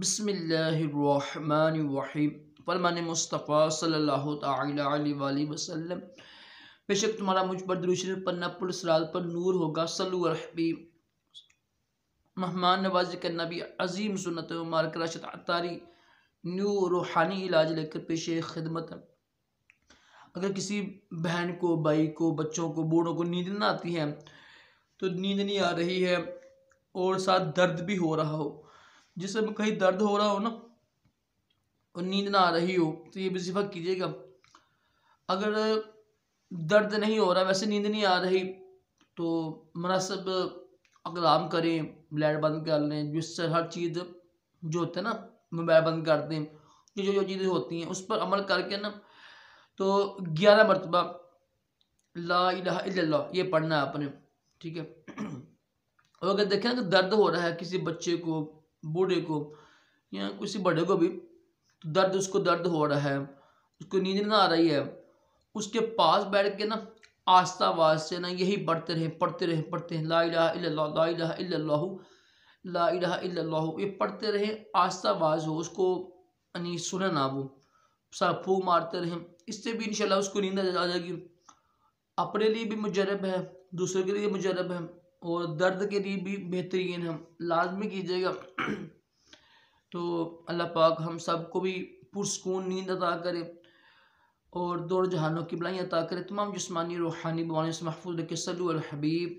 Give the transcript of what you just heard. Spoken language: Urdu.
بسم اللہ الرحمن الرحیم فرمان مصطفیٰ صلی اللہ تعالی علیہ وآلہ وسلم بے شک تمہارا مجھ پر درود شریف پڑھنا پل صراط پر نور ہوگا۔ صلو علی الحبیب۔ مہمان نوازی کرنا بھی عظیم سنت مبارک راشد عطاری نیو روحانی علاج لے کر پیش خدمت۔ اگر کسی بہن کو، بھائی کو، بچوں کو، بوڑھوں کو نیند نہ آتی ہے، تو نیند نہیں آ رہی ہے اور ساتھ درد بھی ہو رہا ہو، جس سے کہیں درد ہو رہا ہو نا اور نیند نہ آ رہی ہو تو یہ وظیفہ کیجیے گا۔ اگر درد نہیں ہو رہا، ویسے نیند نہیں آ رہی، تو مناسب اقدام کریں، لائٹ بند کر لیں، جس سے ہر چیز جو ہوتا ہے نا، موبائل بند کر دیں، جو چیزیں ہوتی ہیں اس پر عمل کر کے نا، تو 11 مرتبہ لا الہ الا اللہ یہ پڑھنا ہے آپ نے، ٹھیک ہے۔ اور اگر دیکھیں کہ درد ہو رہا ہے کسی بچے کو، بوڑھے کو یا کسی بڑے کو بھی، تو درد ہو رہا ہے، اس کو نیند نہ آ رہی ہے، اس کے پاس بیٹھ کے نا آہستہ آواز سے نا یہی پڑھتے رہیں لا الہ الا اللہ، لا الہ الا اللہ، لا الہ الا اللہ، یہ پڑھتے رہیں، آہستہ آواز ہو، اس کو یعنی سنے نہ، وہ سب پھونک مارتے رہیں، اس سے بھی انشاءاللہ اس کو نیند آ جائے گی۔ اپنے لیے بھی مجرب ہے، دوسرے کے لیے مجرب ہے، اور درد کے لیے بھی بہترین ہے، لازمی کیجیے گا۔ تو اللہ پاک ہم سب کو بھی پرسکون نیند عطا کرے اور دور جہانوں کی بلائیں عطا کرے، تمام جسمانی روحانی بیماریوں سے محفوظ رکھے۔ صلو علی الحبیب۔